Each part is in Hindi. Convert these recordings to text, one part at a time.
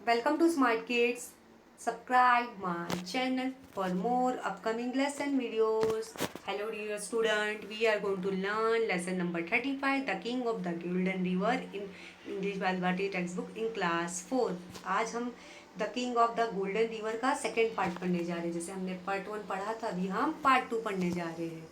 Welcome to Smart Kids. Subscribe my channel for more upcoming lesson videos. Hello dear student, we are going to learn lesson number 35, The King of the Golden River in English Balbati textbook in class 4. आज हम the king of the golden river का सेकेंड पार्ट पढ़ने जा रहे हैं। जैसे हमने पार्ट 1 पढ़ा था, अभी हम पार्ट 2 पढ़ने जा रहे हैं।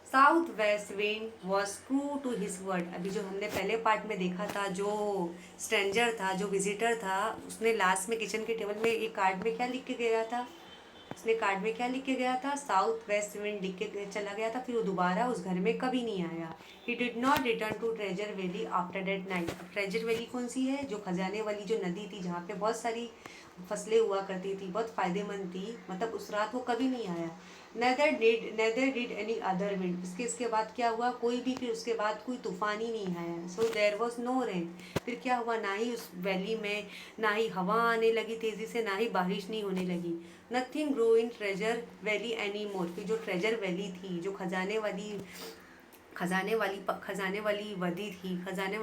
South west wind was true to his word. अभी जो हमने पहले पार्ट में देखा था, जो स्ट्रेंजर था, जो विजिटर था, उसने लास्ट में किचन के टेबल में एक कार्ड में क्या लिख के गया था? उसने कार्ड में क्या लिख के गया था? साउथ वेस्ट विंड लिख के चला गया था। फिर वो दोबारा उस घर में कभी नहीं आया। He did not return to Treasure Valley after that night. Treasure Valley कौन सी है? जो खजाने वाली जो नदी थी, जहाँ पे बहुत सारी फसलें हुआ करती थी, बहुत फायदेमंद थी। मतलब उस रात वो कभी नहीं आया। Neither did any other wind. इसके बाद क्या हुआ? कोई भी फिर उसके बाद कोई तूफान ही नहीं आया। So there was no rain. फिर क्या हुआ? ना ही उस वैली में ना ही हवा आने लगी तेज़ी से, ना ही बारिश नहीं होने लगी। Nothing grow in treasure valley any more. फिर जो ट्रेजर वैली थी, जो खजाने वाली वदी थी, खजाने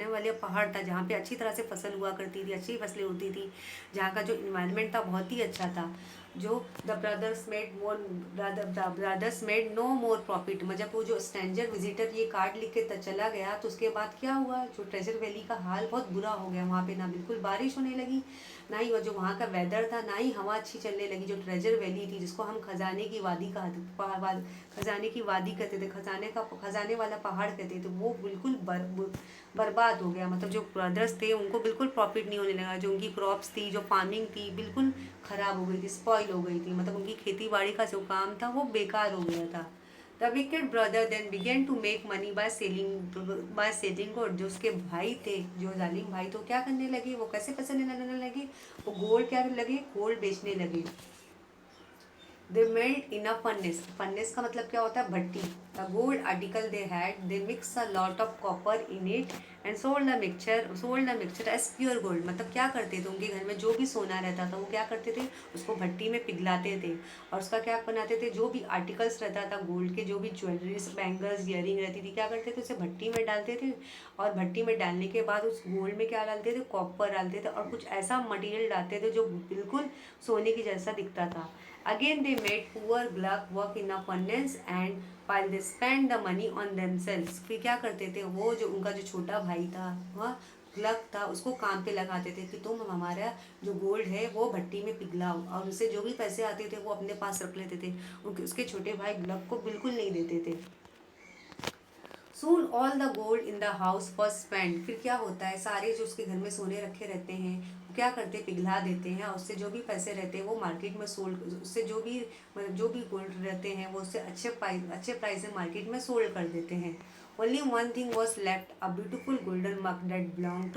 वाले पहाड़ था, जहाँ पे अच्छी तरह से फसल हुआ करती थी, अच्छी फसलें होती थी, जहाँ का जो इन्वायरमेंट था बहुत ही अच्छा था। जो the brothers made no more profit. मतलब वो जो स्ट्रेंजर विजिटर ये कार्ड लिख के चला गया, तो उसके बाद क्या हुआ? जो ट्रेजर वैली का हाल बहुत बुरा हो गया। वहाँ पे ना बिल्कुल बारिश होने लगी, ना ही वो जो वहाँ का वेदर था, ना ही हवा अच्छी चलने लगी। जो ट्रेजर वैली थी, जिसको हम खजाने की वादी खजाने की वादी कहते थे, खजाने वाला पहाड़ कहते थे, वो बिल्कुल बर्बाद हो गया। मतलब जो ब्रदर्स थे उनको बिल्कुल प्रॉफिट नहीं होने लगा। जो उनकी क्रॉप्स थी, जो फार्मिंग थी, बिल्कुल ख़राब हो गई थी, स्पॉइल हो गई थी। मतलब उनकी खेती बाड़ी का जो काम था वो बेकार हो गया था। The wicked brother then began to make money by selling gold. जो उसके भाई थे, जो जालिम भाई, तो क्या करने लगे? वो कैसे पैसे लेने लगे? वो गोल्ड क्या करने लगे? गोल्ड बेचने लगे। They melt in a furnace. Furnace का मतलब क्या होता है? भट्टी। The gold article they had, they mix a lot of copper in it and sold the mixture as pure gold. मतलब क्या करते थे? उनके घर में जो भी सोना रहता था, वो क्या करते थे? उसको भट्टी में पिघलाते थे और उसका क्या बनाते थे? जो भी आर्टिकल्स रहता था गोल्ड के, जो भी ज्वेलरीज, बैंगल्स, ईयरिंग रहती थी, क्या करते थे? उसे भट्टी में डालते थे और भट्टी में डालने के बाद उस गोल्ड में क्या डालते थे? कॉपर डालते थे और कुछ ऐसा मटेरियल डालते थे जो बिल्कुल सोने की जैसा दिखता था। Again, they made poor Gluck work in a furnace and while they spent the money on themselves। फिर क्या करते थे? वो जो उनका जो छोटा भाई था, वह ग्लक था, उसको काम पे लगाते थे कि तुम हमारा जो गोल्ड है वो भट्टी में पिघलाओ, और उससे जो भी पैसे आते थे वो अपने पास रख लेते थे। उसके छोटे भाई ग्लक को बिल्कुल नहीं देते थे। सून all the gold in the house was spend. फिर क्या होता है? सारे जो उसके घर में सोने रखे रहते हैं, वो क्या करते हैं? पिघला देते हैं और उससे जो भी पैसे रहते हैं वो मार्केट में सोल्ड, उससे जो भी मतलब जो भी गोल्ड रहते हैं वो उससे अच्छे प्राइस में मार्केट में सोल्ड कर देते हैं। Only one thing was left, a beautiful golden mug that belong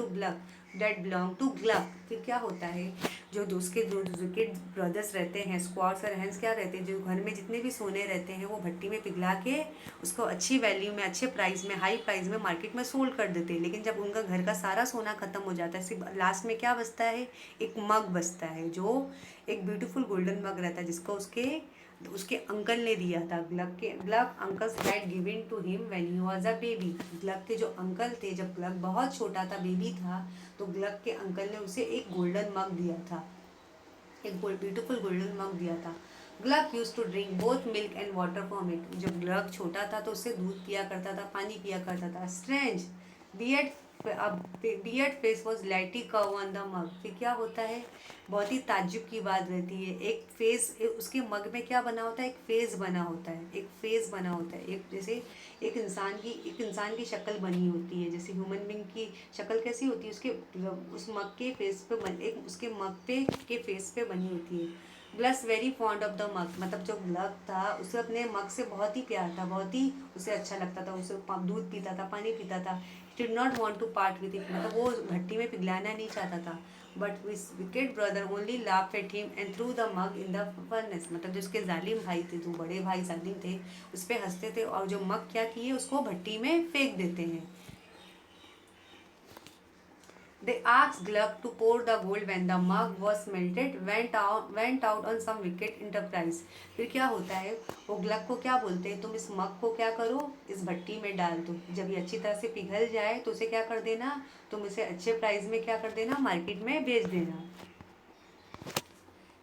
to Gluck. फिर क्या होता है? जो उसके जो विकेट ब्रदर्स रहते हैं, स्क्वाड्स और हैंड्स क्या रहते हैं? जो घर में जितने भी सोने रहते हैं वो भट्टी में पिघला के उसको अच्छी वैल्यू में, अच्छे प्राइस में, हाई प्राइस में मार्केट में सोल्ड कर देते हैं। लेकिन जब उनका घर का सारा सोना खत्म हो जाता है, सिर्फ लास्ट में क्या बचता है? एक मग बचता है, जो एक ब्यूटीफुल गोल्डन मग रहता है, जिसको उसके उसके अंकल ने दिया था। Gluck uncles had given to him when he was a baby. Gluck के जो अंकल थे, जब ग्लक बहुत छोटा था, बेबी था, तो ग्लक के अंकल ने उसे एक गोल्डन मग दिया था, एक ब्यूटीफुल गोल्डन मग दिया था। Gluck use to drink both milk and water from it. जब ग्लक छोटा था तो उससे दूध पिया करता था, पानी पिया करता था। Strange beard beard face was lightly curve on the mug. फिर क्या होता है? बहुत ही ताज्जुब की बात रहती है। एक फेस उसके मग में क्या बना होता है? एक फेस बना होता है, एक फेस बना होता है, एक जैसे एक इंसान की शक्ल बनी होती है। जैसे ह्यूमन बींग की शक्ल कैसी होती है? उसके उस मग के फेस पे एक उसके मग पे के फेस पे बनी होती है। Gluck very fond of the mug. मतलब जो ग्लक था उसे अपने मग से बहुत ही प्यार था, बहुत ही उसे अच्छा लगता था, उसे दूध पीता था, पानी पीता था। Did not want to part with it. मतलब वो भट्टी में पिघलाना नहीं चाहता था। बट विस wicket brother only laugh at him and through the mug in the furnace. मतलब जो उसके जालिम भाई थे, जो बड़े भाई जालिम थे, उस पर हंसते थे और जो मग क्या किए? उसको भट्टी में फेंक देते हैं। They asked Gluck to pour the gold when the mug was melted, went out on some wicked enterprise. फिर क्या होता है, वो ग्लक को क्या बोलते हैं, तुम इस मग को क्या करो, इस भट्टी में डाल दो, जब ये अच्छी तरह से पिघल जाए तो उसे क्या कर देना, तुम इसे अच्छे प्राइस में क्या कर देना, मार्केट में बेच देना।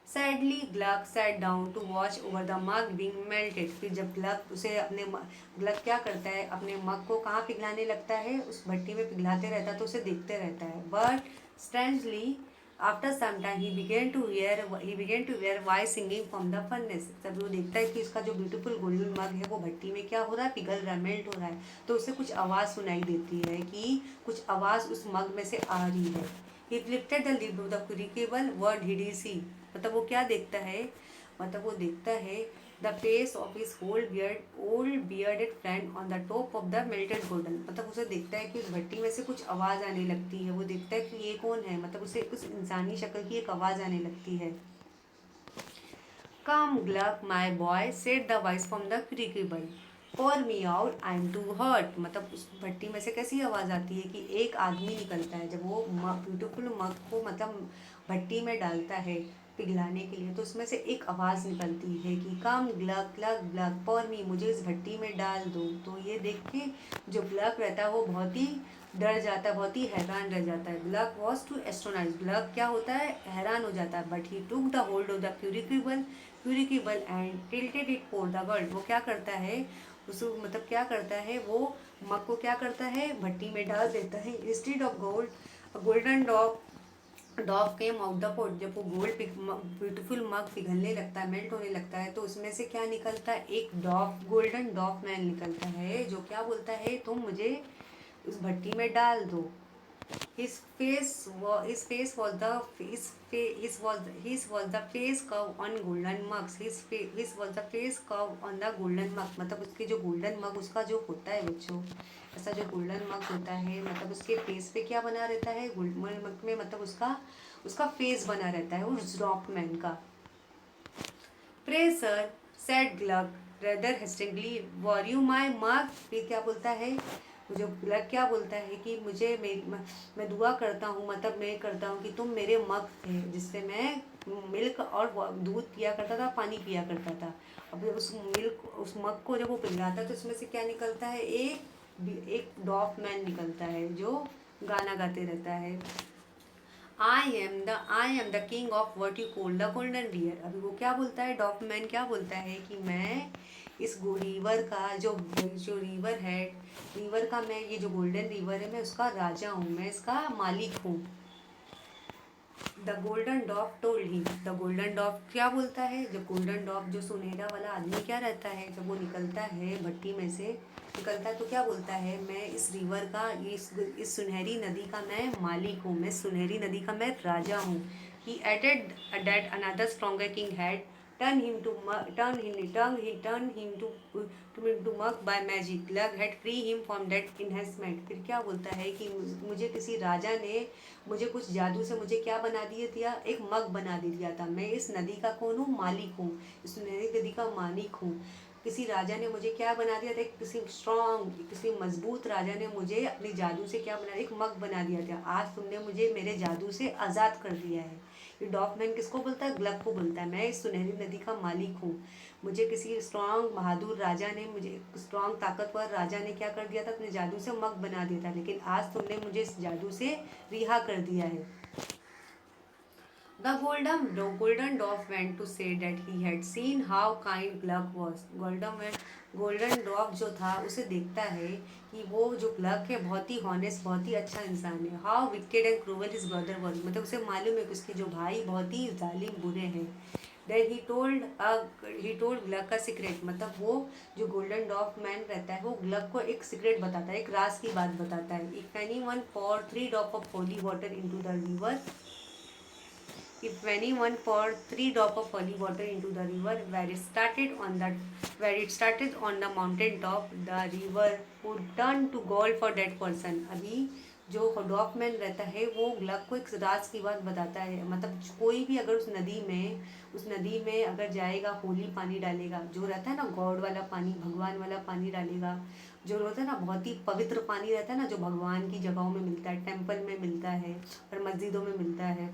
Sadly Gluck sat down to watch over the mug being melted. फिर जब ग्लक क्या करता है, अपने मग को कहाँ पिघलाने लगता है, उस भट्टी में पिघलाते रहता है, तो उसे देखते रहता है। But strangely after some time he began to hear voice singing from the furnace. तब वो देखता है कि उसका जो ब्यूटीफुल गोल्डन मग है वो भट्टी में क्या हो रहा है, पिघल रहा है, मेल्ट हो रहा है, तो उसे कुछ आवाज़ सुनाई देती है कि कुछ आवाज़ उस मग में से आ रही है। He lifted the lid of the crucible. What did he see? मतलब वो क्या देखता है, मतलब वो देखता है the face of his old bearded friend on the top of the melted golden. मतलब उसे देखता है कि उस भट्टी में से कुछ आवाज़ आने लगती है, वो देखता है कि ये कौन है, मतलब उसे उस इंसानी शक्ल की एक आवाज़ आने लगती है। Come, Gluck, my boy, said the voice from the crucible. Pour me out, I'm too hot. मतलब उस भट्टी में से कैसी आवाज़ आती है कि एक आदमी निकलता है, जब वो ब्यूटीफुल मग को मतलब भट्टी में डालता है पिघलाने के लिए, तो उसमें से एक आवाज़ निकलती है कि कम ग्लक ग्लक ग्लक पॉर मी, मुझे इस भट्टी में डाल दो। तो ये देख के जो ग्लक रहता है वो बहुत ही डर जाता है, बहुत ही हैरान रह जाता है। Gluck was too astonished, Gluck क्या होता है, हैरान हो जाता है। But he took the hold of the crucible and tilted it for the world. वो क्या करता है, उसको मतलब क्या करता है, वो मग को क्या करता है, भट्टी में डाल देता है। Instead of golden डॉफ came out the pot. जब वो ब्यूटीफुल मग पिघलने लगता है, मेल्ट होने लगता है, तो उसमें से क्या निकलता है, एक गोल्डन डॉफ मैन निकलता है, जो क्या बोलता है, तुम मुझे उस भट्टी में डाल दो। His face was the face curve on golden mugs. His was the face curve on the golden mug. मतलब उसके जो गोल्डन मग उसका जो होता है बच्चों, ऐसा जो गोल्डन मग होता है, मतलब उसके फेस पे क्या बना रहता है, गोल्डन मग में मतलब उसका फेस बना रहता है उस ड्रॉपमैन का। Pray sir said Gluck rather hesitatingly, were you my mug. फिर क्या बोलता है, जो ग्लक क्या बोलता है कि मैं दुआ करता हूँ, मतलब मैं करता हूँ कि तुम मेरे मग थे जिससे मैं मिल्क और दूध पिया करता था, पानी पिया करता था। अब उस मग को जब वो पिघलाता है तो उसमें से क्या निकलता है, एक डॉफ मैन निकलता है जो गाना गाते रहता है। I am the king of what you call the golden river। अभी वो क्या बोलता है, डॉफमैन क्या बोलता है कि मैं इस रिवर का जो रिवर है, रिवर का मैं, ये जो गोल्डन रिवर है, मैं उसका राजा हूँ, मैं इसका मालिक हूँ। The golden dwarf told him. The golden dwarf क्या बोलता है, जब गोल्डन डॉफ जो सुनहरा वाला आदमी क्या रहता है, जब वो निकलता है भट्टी में से निकलता है तो क्या बोलता है, मैं इस रिवर का, इस सुनहरी नदी का मैं मालिक हूँ, मैं सुनहरी नदी का मैं राजा हूँ। He added that another stronger king had turn him to mug, turn him to mug by magic, luck had free him from that enhancement। फिर क्या बोलता है कि मुझे किसी राजा ने मुझे कुछ जादू से मुझे क्या बना दिया, एक मग बना दिया था। मैं इस नदी का कौन हूँ, मालिक हूँ, इस नदी का मालिक हूँ। किसी राजा ने मुझे क्या बना दिया था, किसी मजबूत राजा ने मुझे अपने जादू से क्या बना, एक मग बना दिया था। आज तुमने मुझे मेरे जादू से आज़ाद कर दिया है। ये डॉफमैन किसको बोलता है, ग्लक को बोलता है, मैं इस सुनहरी नदी का मालिक हूँ। मुझे किसी स्ट्रांग बहादुर राजा ने, मुझे स्ट्रांग ताकतवर राजा ने क्या कर दिया था, अपने जादू से मग बना दिया था, लेकिन आज तुमने मुझे इस जादू से रिहा कर दिया है। The golden dwarf went to say that he had seen how kind Gluck was. Golden dwarf जो था उसे देखता है कि वो जो ग्लक है बहुत ही हॉनेस्ट, बहुत ही अच्छा इंसान है। How wicked and cruel his brother was, मतलब उसे मालूम है कि उसके जो भाई बहुत ही जालिम बुरे हैं। देन ही टोल्ड ग्लक का सीक्रेट, मतलब वो जो गोल्डन डॉफ मैन रहता है वो ग्लक को एक सीक्रेट बताता है, एक राज की बात बताता है। If anyone pour 3 drops of holy water into the river, if anyone poured 3 drops of holy water into the river where it started on the mountain top, the river would turn to gold for that person। अभी जो डॉफमैन रहता है वो ग्लक को एक राज की बात बताता है, मतलब कोई भी अगर उस नदी में अगर जाएगा, होली पानी डालेगा, जो रहता है ना गॉड वाला पानी, भगवान वाला पानी डालेगा, जो होता है ना बहुत ही पवित्र पानी रहता है ना, जो भगवान की जगहों में मिलता है, टेम्पल में मिलता है और मस्जिदों में मिलता है,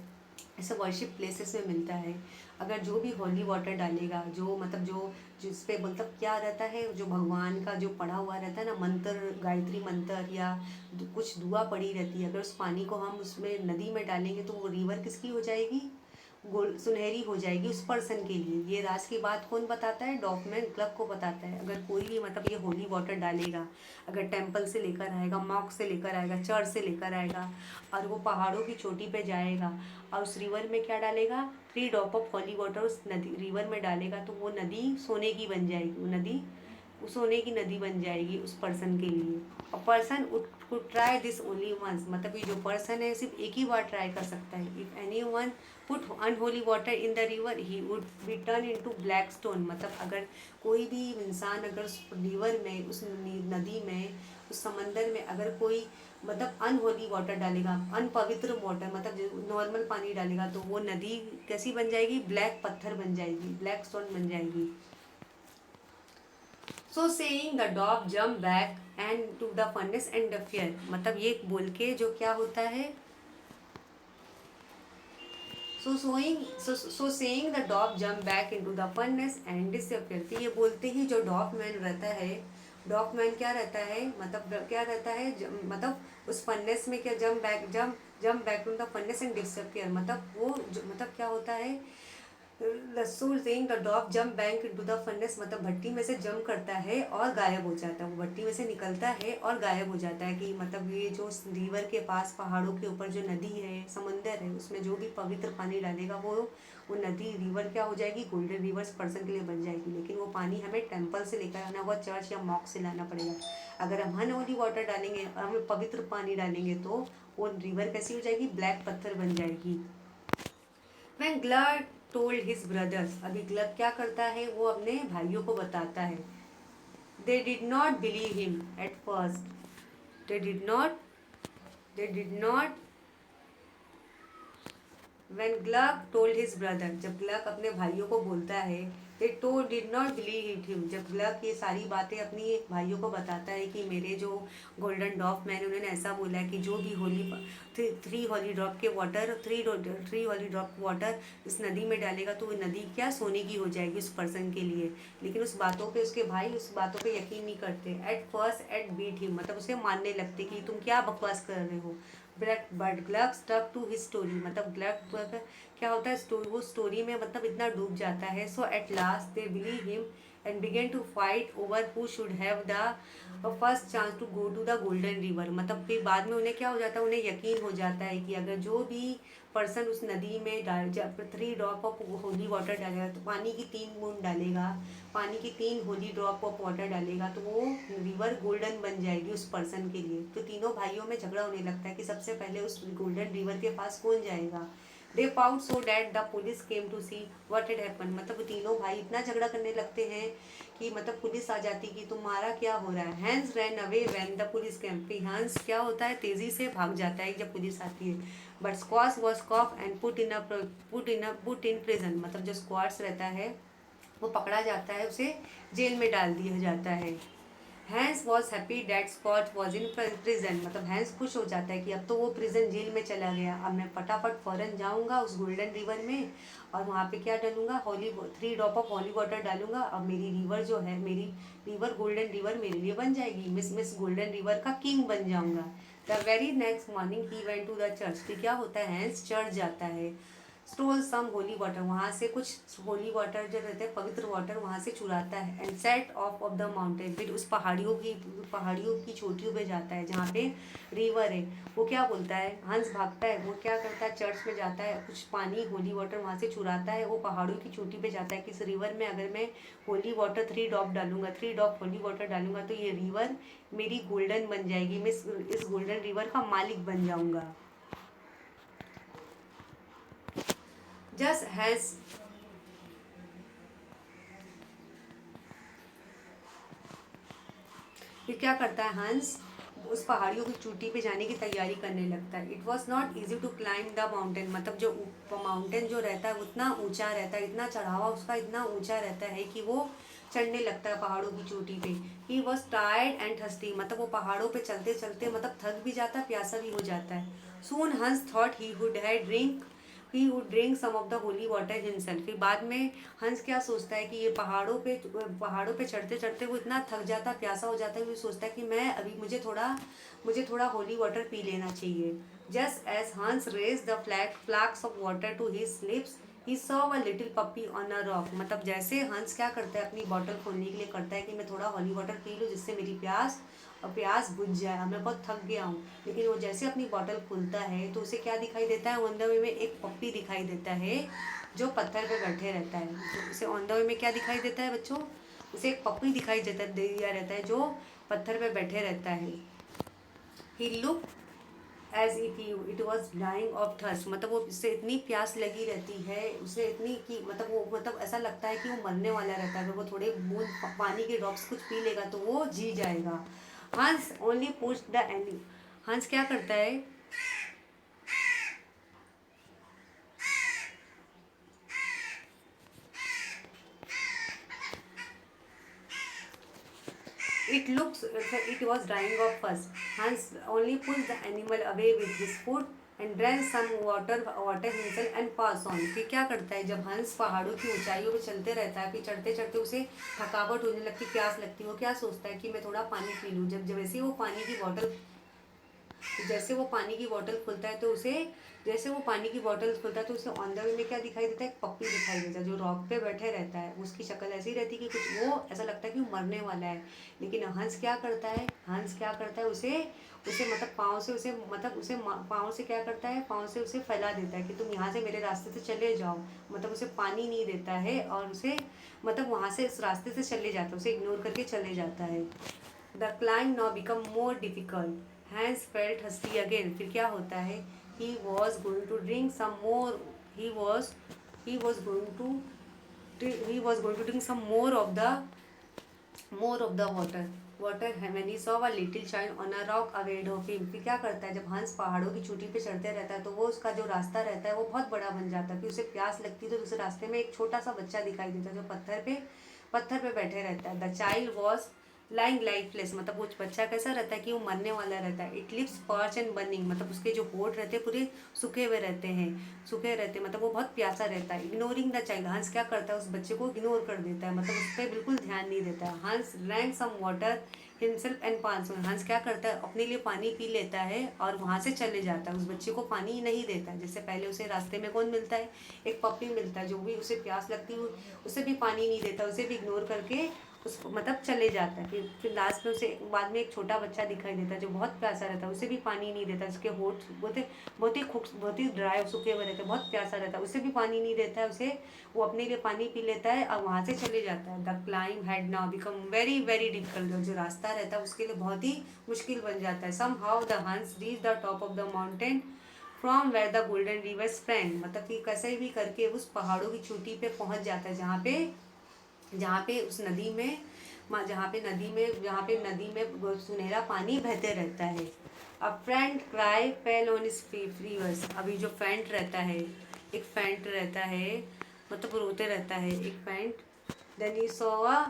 ऐसे वर्शिप प्लेसेस में मिलता है। अगर जो भी होली वाटर डालेगा, जो मतलब जो जिस पे मतलब क्या रहता है, जो भगवान का जो पढ़ा हुआ रहता है ना मंत्र, गायत्री मंत्र या कुछ दुआ पड़ी रहती है, अगर उस पानी को हम उसमें नदी में डालेंगे तो वो रिवर किसकी हो जाएगी, गोल सुनहरी हो जाएगी उस पर्सन के लिए। ये राज की बात कौन बताता है, डॉफमैन क्लब को बताता है। अगर कोई भी मतलब ये होली वाटर डालेगा, अगर टेम्पल से लेकर आएगा, मॉक से लेकर आएगा, चर्च से लेकर आएगा और वो पहाड़ों की चोटी पे जाएगा और उस रिवर में क्या डालेगा, 3 ड्रॉप ऑफ होली वाटर उस नदी रिवर में डालेगा, तो वो नदी सोने की बन जाएगी, वो नदी सोने की नदी बन जाएगी उस पर्सन के लिए। A person could try this only once, मतलब ये जो पर्सन है सिर्फ एक ही बार ट्राई कर सकता है। If any one put unholy water in the river he would be turn into black stone, मतलब अगर कोई भी इंसान अगर उस रिवर में, उस नदी में, उस समंदर में अगर कोई मतलब अनहोली वाटर डालेगा, अनपवित्र वाटर मतलब जो नॉर्मल पानी डालेगा, तो वो नदी कैसी बन जाएगी, ब्लैक पत्थर बन जाएगी, ब्लैक स्टोन बन जाएगी। So saying the dog jump back and to the furnace and the fear, मतलब ये बोल के जो क्या होता है, so saying the dog jump back into the furnace and disappear, तो ये बोलते ही जो डॉग मैन रहता है, डॉग मैन क्या रहता है, मतलब क्या रहता है, मतलब उस फर्नेस में क्या jump back to the furnace and disappear, मतलब वो मतलब क्या होता है, रसूल saying the dog jump back into the furnace, मतलब भट्टी में से जंप करता है और गायब हो जाता है, वो भट्टी में से निकलता है और गायब हो जाता है। कि मतलब ये जो रिवर के पास पहाड़ों के ऊपर जो नदी है, समंदर है, उसमें जो भी पवित्र पानी डालेगा वो नदी रिवर क्या हो जाएगी, गोल्डन रिवर्स पर्सन के लिए बन जाएगी। लेकिन वो पानी हमें टेम्पल से लेकर आना होगा, चर्च या मॉक से लाना पड़ेगा। अगर हम अनहोली वाटर डालेंगे, हम पवित्र पानी डालेंगे, तो वो रिवर कैसी हो जाएगी, ब्लैक पत्थर बन जाएगी। When Glug told his brothers, अभी ग्लग क्या करता है, वो अपने भाइयों को बताता है। They did not believe him at first. They did not. They did not. When Glug told his brother, जब ग्लग अपने भाइयों को बोलता है, they did not believe him, जब ग्लग ये सारी बातें अपनी भाइयों को बताता है कि मेरे जो गोल्डन डॉफ मैन उन्होंने ऐसा बोला है कि जो भी थ्री हॉली ड्रॉप के वाटर थ्री हॉली ड्रॉप वाटर इस नदी में डालेगा तो वो नदी क्या सोने की हो जाएगी उस पर्सन के लिए। लेकिन उस बातों पे उसके भाई उस बातों पे यकीन नहीं करते। At first at beat him, मतलब उसे मानने लगते कि तुम क्या बकवास कर रहे हो। But Gluck stuck to his story, मतलब ग्लग क्या होता है, वो स्टोरी में मतलब इतना डूब जाता है। So at last they believe him and began to fight over who should have the first chance to go to the golden river, मतलब फिर बाद में उन्हें क्या हो जाता है, उन्हें यकीन हो जाता है कि अगर जो भी पर्सन उस नदी में डाल 3 ड्रॉप ऑफ होली वाटर डालेगा, तो पानी की 3 बूंद डालेगा, पानी की 3 होली ड्रॉप ऑफ वाटर डालेगा, तो वो रिवर गोल्डन बन जाएगी उस पर्सन के लिए। तो तीनों भाइयों में झगड़ा होने लगता है कि सबसे पहले उस गोल्डन रिवर के पास कौन जाएगा। They found so that the police came to see what had happen, मतलब तीनों भाई इतना झगड़ा करने लगते हैं कि मतलब पुलिस आ जाती कि तुम्हारा क्या हो रहा है। Hans ran away when the police came, फिर हैंस क्या होता है, तेजी से भाग जाता है जब पुलिस आती है। But Schwartz was caught and put in prison, मतलब जो स्क्वाड्स रहता है वो पकड़ा जाता है, उसे जेल में डाल दिया जाता है। Hans was happy that Schwartz was in prison, मतलब हैंस खुश हो जाता है कि अब तो वो प्रिजन जेल में चला गया, अब मैं फटाफट फौरन जाऊंगा उस गोल्डन रिवर में और वहाँ पे क्या डालूंगा, 3 ड्रॉप ऑफ हॉली वाटर डालूंगा, अब मेरी रिवर जो है, मेरी रिवर गोल्डन रिवर मेरे लिए बन जाएगी, मिस गोल्डन रिवर का किंग बन जाऊंगा। The very next morning he went to the church, फिर क्या होता है, हैंस चर्च जाता है। स्टोल सम होली वाटर, वहाँ से कुछ होली वाटर जो रहते हैं पवित्र वाटर वहाँ से चुराता है। And set of the mountain, फिर उस पहाड़ियों की चोटियों पे जाता है जहाँ पे रिवर है। वो क्या बोलता है, हंस भागता है, वो क्या करता है, चर्च में जाता है, कुछ पानी होली वाटर वहाँ से चुराता है, वो पहाड़ों की चोटी पे जाता है कि इस रिवर में अगर मैं होली वाटर 3 ड्रॉप डालूंगा, 3 ड्रॉप होली वाटर डालूंगा तो ये रिवर मेरी गोल्डन बन जाएगी, मैं इस गोल्डन रिवर का मालिक बन जाऊंगा। जस्ट हैज फिर क्या करता है, हंस उस पहाड़ियों की चोटी पे जाने की तैयारी करने लगता है। It was not easy to climb the mountain, मतलब जो माउंटेन जो रहता है उतना ऊंचा रहता है, इतना चढ़ावा उसका इतना ऊंचा रहता है कि वो चढ़ने लगता है पहाड़ों की चोटी पे। He was tired and thirsty, मतलब वो पहाड़ों पे चलते चलते मतलब थक भी जाता है, प्यासा भी हो जाता है। Soon Hans thought he would drink some of the holy water himself. फिर बाद में हंस क्या सोचता है कि ये पहाड़ों पे चढ़ते चढ़ते वो इतना थक जाता, प्यासा हो जाता है कि वो सोचता है कि मैं अभी मुझे थोड़ा होली वाटर पी लेना चाहिए। Just as Hans raise the flask of water to his lips he saw a little puppy on a rock. मतलब जैसे हंस क्या करता है, अपनी बॉटल खोलने के लिए करता है कि मैं थोड़ा हॉली वाटर पी लूँ जिससे मेरी प्यास बुझ जाए, मैं बहुत थक गया हूँ। लेकिन वो जैसे अपनी बॉटल खोलता है तो उसे क्या दिखाई देता है, ऑन द वे में एक पप्पी दिखाई देता है जो पत्थर पे बैठे रहता है। तो उसे ऑन द वे में क्या दिखाई देता है बच्चों, उसे एक पप्पी दिखाई देता दे दिया रहता है जो पत्थर पे बैठे रहता है। He look as if it was dying of thirst, मतलब वो उससे इतनी प्यास लगी रहती है, उसे इतनी कि मतलब ऐसा लगता है कि वो मरने वाला रहता है। अगर वो थोड़े बूंद पानी के ड्रॉप्स कुछ पी लेगा तो वो जी जाएगा। हंस ओनली पुश द एनी, हंस क्या करता है, it was dying of thirst. Hans only pushed the animal away with his foot and drank some water himself and passed on. फिर क्या करता है, जब हंस पहाड़ों की ऊंचाइयों पे चलते रहता है, फिर चढ़ते चढ़ते उसे थकावट होने लगती, प्यास लगती, वो क्या सोचता है कि मैं थोड़ा पानी पी लूँ। जब वैसे वो पानी की बॉटल जैसे वो पानी की बोतल खोलता है तो उसे जैसे वो पानी की बोतल खोलता है तो उसे ऑन द वे में क्या दिखाई देता है, एक पप्पी दिखाई देता है जो रॉक पे बैठे रहता है। उसकी शक्ल ऐसी रहती है कि कुछ वो ऐसा लगता है कि वो मरने वाला है। लेकिन हंस क्या करता है, उसे उसे मतलब पाँव से क्या करता है, पाँव से उसे फैला देता है कि तुम यहाँ से मेरे रास्ते से चले जाओ। मतलब उसे पानी नहीं देता है और उसे मतलब वहाँ से इस रास्ते से चले जाता है, उसे इग्नोर करके चले जाता है। The climb now become more difficult, Hans felt thirsty again. फिर क्या होता है, he was going to drink some more he was going to he was going to drink some more of the water when he saw a little child on a rock ahead of him। फिर क्या करता है, जब हंस पहाड़ों की चोटी पे चढ़ते रहता है तो वो उसका जो रास्ता रहता है वो बहुत बड़ा बन जाता है। फिर उसे प्यास लगती है तो उसे रास्ते में एक छोटा सा बच्चा दिखाई देता है जो पत्थर पे बैठे रहता है। The child was lying lifeless, मतलब वो बच्चा कैसा रहता है कि वो मरने वाला रहता है। It lips perch and burning, मतलब उसके जो होठ रहते हैं पूरे सूखे रहते हैं, मतलब वो बहुत प्यासा रहता है। इग्नोरिंग द चाइल्ड, हंस क्या करता है, उस बच्चे को इग्नोर कर देता है, मतलब उस पर बिल्कुल ध्यान नहीं देता है। Hans drank some water himself and pass, Hans क्या करता है, अपने लिए पानी पी लेता है और वहाँ से चले जाता है। उस बच्चे को पानी नहीं देता है। जैसे पहले उसे रास्ते में कौन मिलता है, एक पप्पी मिलता है जो भी उसे प्यास लगती है, उसे भी पानी नहीं देता, उसे भी इग्नोर करके उसको मतलब चले जाता है। फिर लास्ट में उसे बाद में एक छोटा बच्चा दिखाई देता है जो बहुत प्यासा रहता है, उसे भी पानी नहीं देता, उसके होठ बहुत ही ड्राई सूखे हुए रहते हैं, बहुत प्यासा रहता है, उसे भी पानी नहीं देता है। उसे वो अपने लिए पानी पी लेता है और वहाँ से चले जाता है। The climb had now become very very difficult, जो रास्ता रहता है उसके लिए बहुत ही मुश्किल बन जाता है। Somehow the Hans reach the top of the mountain from where the golden river sprang, मतलब कि कैसे भी करके उस पहाड़ों की चोटी पे पहुँच जाता है जहाँ पे उस नदी में जहाँ पे नदी में सुनहरा पानी बहते रहता है। अब friend cry fell on is fevers, अभी जो फेंट रहता है मतलब रोते रहता है एक फेंट। Then he saw a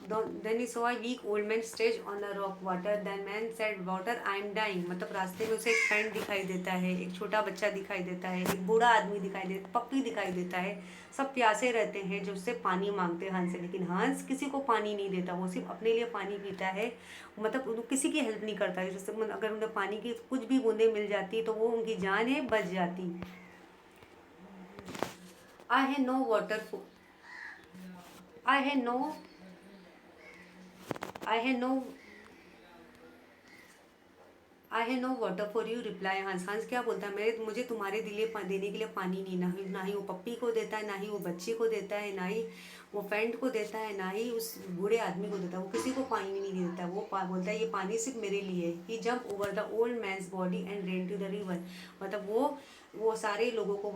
Then he saw a weak old man stretched on a rock. Water, the man said, water, I am dying। मतलब रास्ते में उसे एक फ्रेंड दिखाई देता है, एक छोटा बच्चा दिखाई देता है, एक बूढ़ा आदमी दिखाई देता, पप्पी दिखाई देता है। सब प्यासे रहते हैं जो उससे पानी मांगते हैं हंस से, लेकिन हंस किसी को पानी नहीं देता, वो सिर्फ अपने लिए पानी पीता है। मतलब उनको किसी की हेल्प नहीं करता है। जैसे अगर उन्हें पानी की कुछ भी बूंदें मिल जाती तो वो उनकी जान है बच जाती। आई have no water I have no I have no I have no water for you, reply Hans. Hans क्या बोलता है, मेरे मुझे तुम्हारे देने के लिए पानी नहीं, ना ही वो पप्पी को देता है, ना ही वो बच्चे को देता है, ना ही वो फ्रेंड को देता है, ना ही उस बूढ़े आदमी को देता है। वो किसी को पानी नहीं देता। बोलता है ये पानी सिर्फ मेरे लिए है। He jump over the old man's body and ran to the river, मतलब वो सारे लोगों को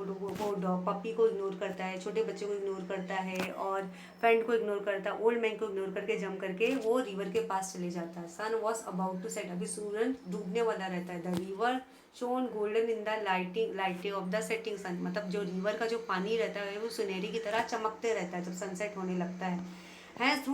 पप्पी को इग्नोर करता है, छोटे बच्चे को इग्नोर करता है और फ्रेंड को इग्नोर करता है, ओल्ड मैन को इग्नोर करके जम करके वो रिवर के पास चले जाता है। Sun was about to set, अभी सूरज डूबने वाला रहता है। The river shone golden in the lighting of the setting sun, मतलब जो रिवर का जो पानी रहता है वो सुनहरी की तरह चमकते रहता है जब सनसेट होने लगता है। Hans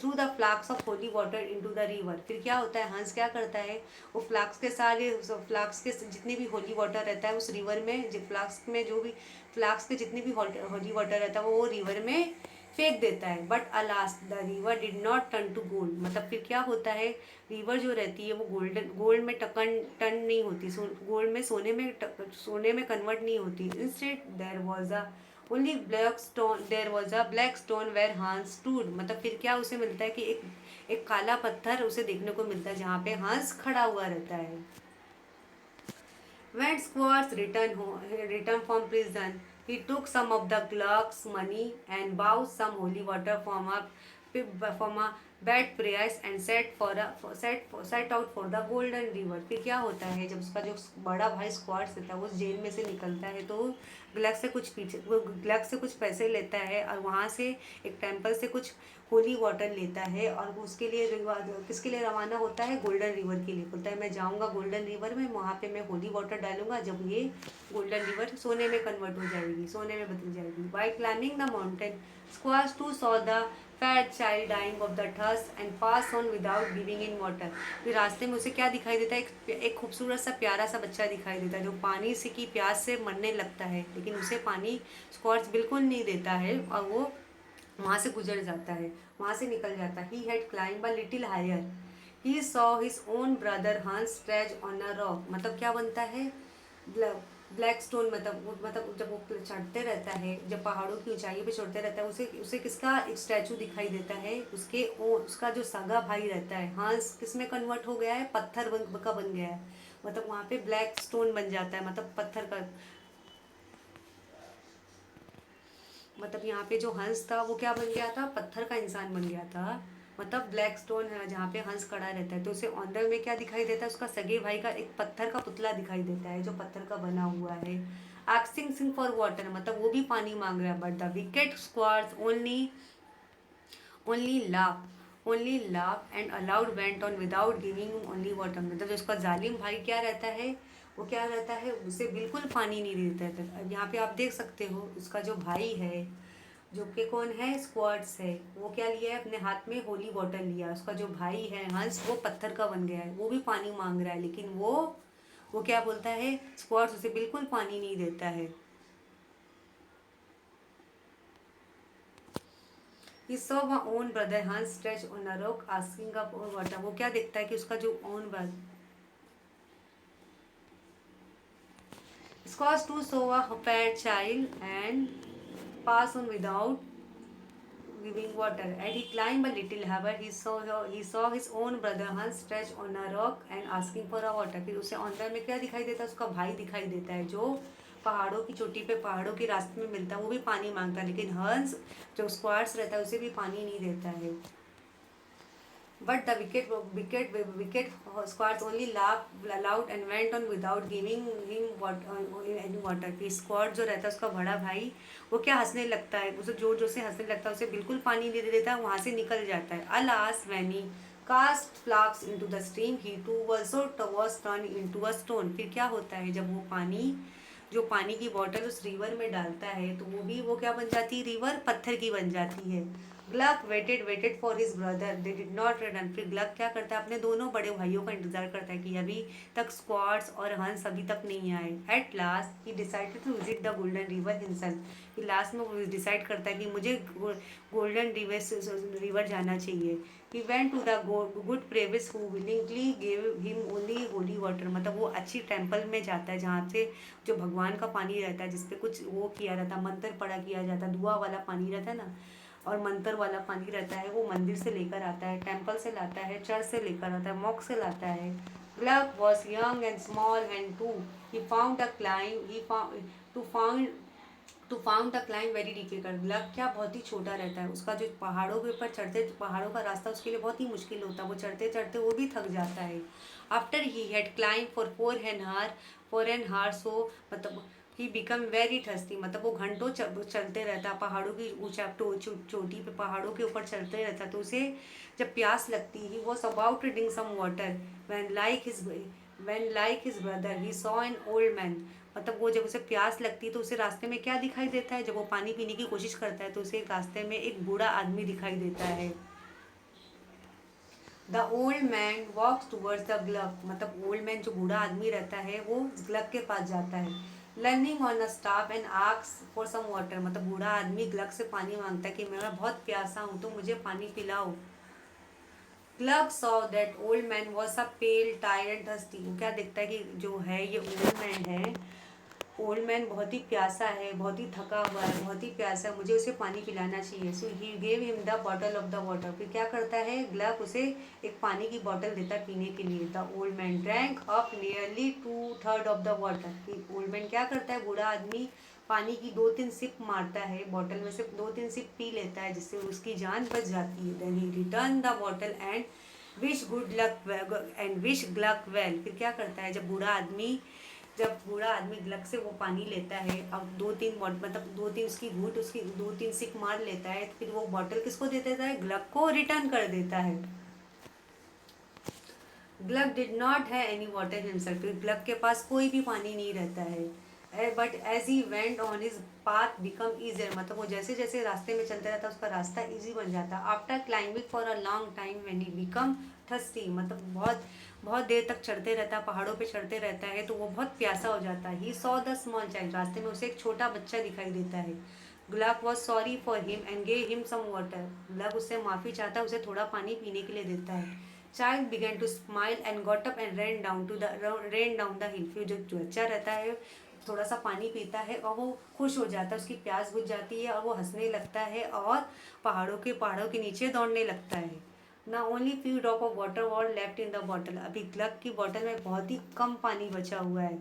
threw the flask of holy water into the river. फिर क्या होता है, हंस क्या करता है, वो फ्लास्क के सारे फ्लास्क के जितने भी होली वाटर रहता है उस रिवर में, जो फ्लास्क में जो भी फ्लास्क के जितने भी होली वाटर रहता है वो रिवर में फेंक देता है। But alas the river did not turn to gold. मतलब फिर क्या होता है, रिवर जो रहती है वो गोल्ड में टर्न नहीं होती, गोल्ड में सोने में कन्वर्ट नहीं होती। Instead there was a only black stone, there was a black stone where Hans stood. मतलब फिर क्या उसे मिलता है कि एक काला पत्थर उसे देखने को मिलता है जहाँ पे हंस खड़ा हुआ रहता है। When Squads returned from prison, he took some of the clerk's money and bought some holy water from a bad price and set out for the golden river। फिर क्या होता है, जब उसका जो बड़ा भाई स्क्वाड्स रहता है वो जेल में से निकलता है तो ग्लग से कुछ पैसे लेता है और वहाँ से एक टेम्पल से कुछ होली वाटर लेता है और वो उसके लिए किसके लिए रवाना होता है, गोल्डन रिवर के लिए। बोलता है मैं जाऊँगा गोल्डन रिवर में, वहाँ पे मैं होली वाटर डालूंगा, जब ये गोल्डन रिवर सोने में कन्वर्ट हो जाएगी, सोने में बदल जाएगी। By climbing the mountain Schwartz too saw the fat child dying of the thirst and pass on without giving in water. फिर रास्ते में उसे क्या दिखाई देता है, एक खूबसूरत सा प्यारा सा बच्चा दिखाई देता है जो पानी से की प्यास से मरने लगता है, लेकिन उसे पानी स्क्वाड्स बिल्कुल नहीं देता है और वो वहाँ से गुजर जाता है, वहाँ से निकल जाता है। He had climb a little higher, he saw his own brother Hans stretch on a rock. मतलब क्या बनता है, ब्लैक स्टोन, मतलब जब वो चढ़ते रहता है, जब पहाड़ों की ऊंचाई पे चढ़ते रहता है उसे उसे किसका एक स्टैचू दिखाई देता है, उसका जो सगा भाई रहता है हंस किस में कन्वर्ट हो गया है, का बन गया है। मतलब वहाँ पे ब्लैक स्टोन बन जाता है, मतलब पत्थर का। मतलब यहाँ पे जो हंस था वो क्या बन गया था, पत्थर का इंसान बन गया था। मतलब ब्लैक स्टोन है जहाँ पे हंस खड़ा रहता है तो उसे ऑनर में क्या दिखाई देता है, उसका सगे भाई का एक पत्थर का पुतला दिखाई देता है जो पत्थर का बना हुआ है। आस्किंग सिंग फॉर वाटर, मतलब वो भी पानी मांग रहा है। But the wicked Schwartz only laugh and aloud went on without giving only water. मतलब जो उसका जालिम भाई क्या रहता है, वो क्या रहता है, उसे बिल्कुल पानी नहीं देता है। यहाँ पे आप देख सकते हो उसका जो भाई है, जो कि कौन है, स्क्वाड्स है, वो क्या लिया है अपने हाथ में, होली वाटर लिया। उसका जो भाई है हंस वो पत्थर का बन गया है, वो भी पानी मांग रहा है, लेकिन वो क्या बोलता है, स्क्वाड्स उसे बिल्कुल पानी नहीं देता है। He saw her own brother Hans stretched on a rock asking up for water। वो क्या देखता है कि उसका जो own brother, Scott too saw a fat child and pass on without giving water, and he climbed a little however he saw his own brother Hans stretched on a rock and asking for a water। फिर उसे अंदर में क्या दिखाई देता है, उसका भाई दिखाई देता है जो पहाड़ों की चोटी पे पहाड़ों के रास्ते में मिलता है, वो भी पानी मांगता है, लेकिन हंस जो स्क्वाड्स रहता है उसे भी पानी नहीं देता है। But the wicked squads only laughed loud and went on without giving him any water। कि स्क्वाड जो रहता है उसका बड़ा भाई वो क्या हंसने लगता है, उसे जोर जोर से हंसने लगता है, उसे बिल्कुल पानी नहीं दे देता, वहाँ से निकल जाता है। Alas when he cast flags into the stream he too also was turned into a stone। फिर क्या होता है, जब वो पानी की बॉटल उस रिवर में डालता है तो वो क्या बन जाती है, रिवर पत्थर की बन जाती है। Gluck waited for his brother they did not return. फिर ग्लक क्या करता है, अपने दोनों बड़े भाइयों का इंतजार करता है कि अभी तक स्क्वाड्स और हंस अभी तक नहीं आए। At last he decided to visit the golden river himself. लास्ट में वो डिसाइड करता है कि मुझे गोल्डन रिवर जाना चाहिए। He went to the good priest who willingly gave him only holy water. मतलब वो अच्छी टेम्पल में जाता है जहाँ से जो भगवान का पानी रहता है, जिसपे कुछ वो किया रहता है, मंत्र पढ़ा किया जाता है, दुआ वाला पानी रहता है ना, और मंत्र वाला पानी रहता है, वो मंदिर से लेकर आता है, टेम्पल से लाता है, चर्च से लेकर आता है, मॉक से लाता है। Gluck was young and small and to he found a climb he to found the climb very difficult. Gluck क्या बहुत ही छोटा रहता है, उसका जो पहाड़ों के ऊपर चढ़ते पहाड़ों का रास्ता उसके लिए बहुत ही मुश्किल होता है, वो चढ़ते चढ़ते वो भी थक जाता है। After he had climb for 4 and hour सो मतलब ही बिकम वेरी थर्स्टी। मतलब वो घंटों चलते रहता, पहाड़ों की चोटी पे पहाड़ों के ऊपर चलते रहता, तो उसे जब प्यास लगती he was about drink some water when like his brother he saw an old man मतलब वो जब उसे प्यास लगती है तो उसे रास्ते में क्या दिखाई देता है, जब वो पानी पीने की कोशिश करता है तो उसे रास्ते में एक बूढ़ा आदमी दिखाई देता है। The old man walks towards the Gluck, मतलब ओल्ड मैन जो बूढ़ा आदमी रहता है वो ग्लग के पास जाता है। Leaning on a staff and asks for some water, मतलब बूढ़ा आदमी ग्लग से पानी मांगता है कि मैं बहुत प्यासा हूँ तो मुझे पानी पिलाओ। Gluck saw that old man was a pale tired and thirsty, वो क्या देखता है कि जो है ये ओल्ड मैन है, ओल्ड मैन बहुत ही प्यासा है, बहुत ही थका हुआ है, बहुत ही प्यासा है, मुझे उसे पानी पिलाना चाहिए। So he gave him the bottle of the water, फिर क्या करता है ग्लग उसे एक पानी की बॉटल देता है पीने के लिए। The old man drank up nearly 2/3 of the water, old man क्या करता है, बूढ़ा आदमी पानी की 2-3 सिप मारता है, बॉटल में से 2-3 सिप पी लेता है जिससे उसकी जान बच जाती है। Then he return the bottle and wish good luck and wish Gluck well, फिर क्या करता है जब बूढ़ा आदमी ग्लग से वो पानी लेता है, अब 2-3 मतलब 2-3 उसकी 2-3 सिप मार लेता है, तो फिर वो बॉटल किसको दे देता है, ग्लग को रिटर्न कर देता है। Gluck did not have any water himself, Gluck के पास कोई भी पानी नहीं रहता है। But as he went on his path become easier, मतलब वो जैसे जैसे रास्ते में चलता रहता है उसका रास्ता ईजी बन जाता है। After climbing for a long time when he become thirsty, मतलब बहुत बहुत देर तक चढ़ते रहता है, पहाड़ों पे चढ़ते रहता है तो वो बहुत प्यासा हो जाता है। He saw the small child, रास्ते में उसे एक छोटा बच्चा दिखाई देता है। Gluck was sorry for him and gave him some water, Gluck उससे माफ़ी चाहता है, उसे थोड़ा पानी पीने के लिए देता है। Child began to smile and got up and ran down the hill, फिर जो बच्चा रहता है थोड़ा सा पानी पीता है और वो खुश हो जाता है, उसकी प्यास बुझ जाती है और वो हंसने लगता है और पहाड़ों के नीचे दौड़ने लगता है। ना only few drop of water were left in the bottle, अभी ग्लग की बॉटल में बहुत ही कम पानी बचा हुआ है।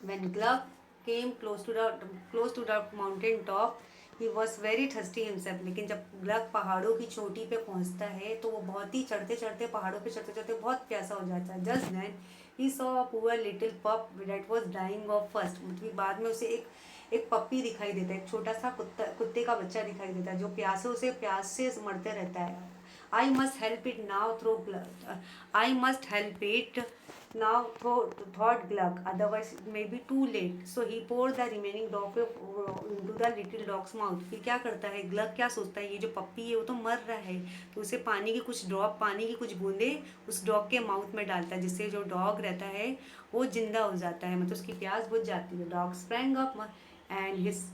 When Glug came close to the mountain top, he was very thirsty himself. लेकिन जब ग्लग पहाड़ों की चोटी पे पहुंचता है तो वो बहुत ही चढ़ते चढ़ते पहाड़ों पे चढ़ते चढ़ते बहुत प्यासा हो जाता है। Just then he saw a poor little pup that was dying of thirst. मतलब बाद में उसे एक पप्पी दिखाई देता है, एक छोटा सा कुत्ते का बच्चा दिखाई देता है जो प्यास से मरते रहता है। I must help it now through I must help it now thought Glug, otherwise it may be too late. So he poured the remaining drop into the little dog's mouth. फिर क्या करता है ग्लग, क्या सोचता है ये जो पप्पी है वो तो मर रहा है, तो उसे पानी की कुछ बूंदे उस डॉग के माउथ में डालता है जिससे जो डॉग रहता है वो जिंदा हो जाता है, मतलब उसकी प्यास बुझ जाती है। Dog sprang up and his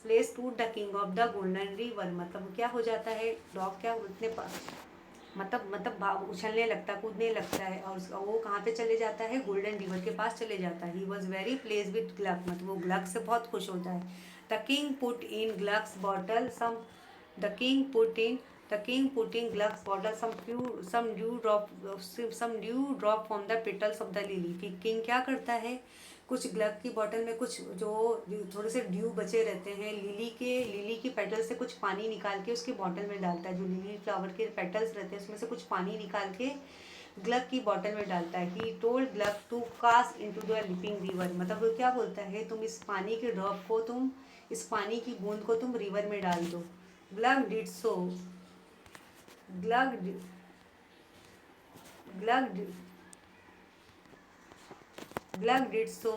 place to the king of the golden river, मतलब क्या हो जाता है डॉग क्या उतने उछलने लगता है, कूदने लगता है और वो कहाँ पे चले जाता है, गोल्डन रिवर के पास चले जाता है। He was very pleased with Gluck, मतलब वो ग्लग से बहुत खुश होता है। The king put in Gluck's bottle some the king put in Gluck's bottle some dew drop from the petals of the lily, फिर किंग क्या करता है कुछ ग्लग की बॉटल में कुछ जो थोड़े से ड्यू बचे रहते हैं लिली की पेटल से कुछ पानी निकाल के उसकी बॉटल में डालता है, जो लिली फ्लावर के पेटल्स रहते हैं उसमें से कुछ पानी निकाल के ग्लग की बॉटल में डालता है। He told Gluck to cast into the leaping river, मतलब वो क्या बोलता है इस पानी की बूंद को तुम रिवर में डाल दो। Gluck did so Gluck Gluck Gluck did so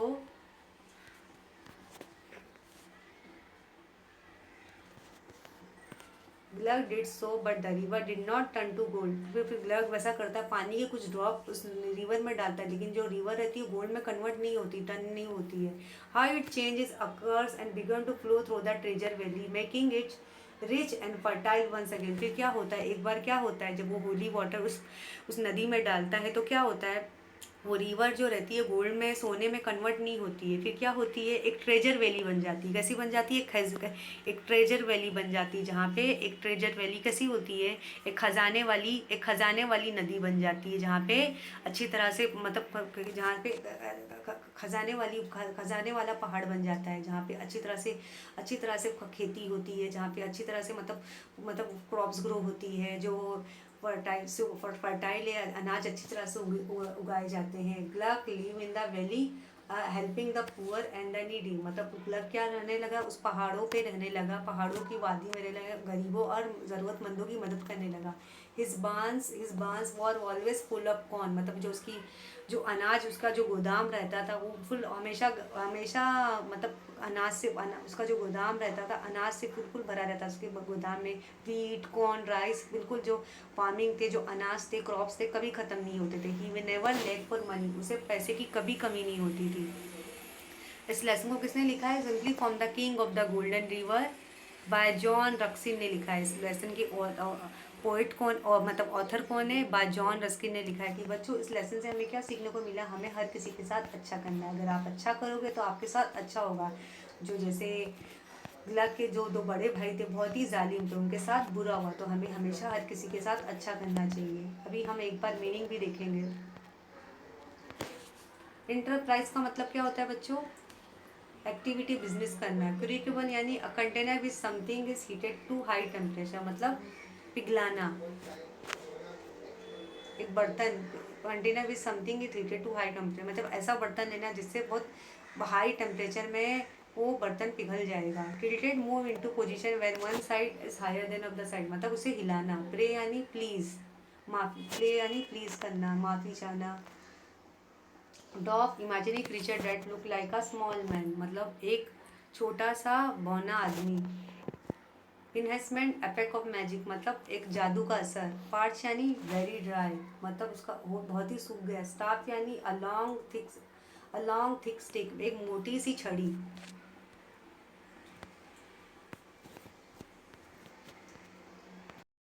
Gluck did so but the river did not turn to gold, फिर ग्लग वैसा करता है, पानी के कुछ ड्रॉप उस रिवर में डालता है लेकिन जो रिवर रहती है गोल्ड में कन्वर्ट नहीं होती, टर्न नहीं होती है। How it changes occurs and began to flow through the treasure valley making it rich and fertile once again, फिर क्या होता है एक बार क्या होता है जब वो होली वाटर उस नदी में डालता है तो क्या होता है वो रिवर जो रहती है गोल्ड में सोने में कन्वर्ट नहीं होती है, फिर क्या होती है एक ट्रेजर वैली बन जाती है। कैसी बन जाती है एक ट्रेजर वैली बन जाती है, जहाँ पे एक ट्रेजर वैली कैसी होती है एक खजाने वाली नदी बन जाती है, जहाँ पे अच्छी तरह से मतलब जहाँ पे खजाने वाला पहाड़ बन जाता है, जहाँ पे अच्छी तरह से खेती होती है, जहाँ पे अच्छी तरह से मतलब क्रॉप्स ग्रो होती है, जो फर्टाइल अनाज अच्छी तरह से उगाए जाते हैं। Gluck live in the valley helping the poor and the needy, मतलब ग्लग क्या रहने लगा उस पहाड़ों पे रहने लगा, पहाड़ों की वादी में रहने लगा, गरीबों और ज़रूरतमंदों की मदद करने लगा। हिज बांस war always full of corn, मतलब जो उसकी जो अनाज उसका जो गोदाम रहता था वो फुल हमेशा हमेशा मतलब उसका जो गोदाम रहता था अनाज से फुल फुल भरा रहता था। उसके गोदाम में वीट कॉर्न राइस बिल्कुल जो फार्मिंग थे, जो अनाज थे, क्रॉप्स थे, कभी ख़त्म नहीं होते थे। ही वे नेवर लैक फॉर मनी, उसे पैसे की कभी कमी नहीं होती थी। इस लेसन को किसने लिखा है? Simply from the king of the golden river bye John Ruskin ने लिखा है। इस लेसन के पोइट कौन और मतलब ऑथर कौन है? बाय जॉन रस्किन ने लिखा है। कि बच्चों इस लेसन से हमें क्या सीखने को मिला? हमें हर किसी के साथ अच्छा करना है। अगर आप अच्छा करोगे तो आपके साथ अच्छा होगा। जो जैसे ग्लग के जो दो बड़े भाई थे बहुत ही जालिम थे, उनके साथ बुरा हुआ, तो हमें हमेशा हर किसी के साथ अच्छा करना चाहिए। अभी हम एक बार मीनिंग भी देखेंगे। इंटरप्राइज का मतलब क्या होता है बच्चों? एक्टिविटी बिजनेस करना है। क्रूसिबल यानी a container which something is heated to high temperature, मतलब पिघलाना। एक बर्तन, container which something is heated to high temperature, मतलब ऐसा बर्तन लेना जिससे बहुत हाई टेम्परेचर में वो बर्तन पिघल जाएगा। Tilted move into position when one side is higher than of the side, मतलब उसे हिलाना। प्रे यानी प्लीज, माफी, प्ले यानी प्लीज करना, माफी चाहना। Dog imaginary creature that look like a small man, मतलब एक छोटा सा बौना आदमी। इन्हेंसमेंट इफेक्ट ऑफ मैजिक, मतलब एक जादू का असर। पार्च यानी वेरी ड्राई, मतलब उसका वो बहुत ही सूख गया। स्टाफ यानी अ लॉन्ग थिक स्टिक, एक मोटी सी छड़ी।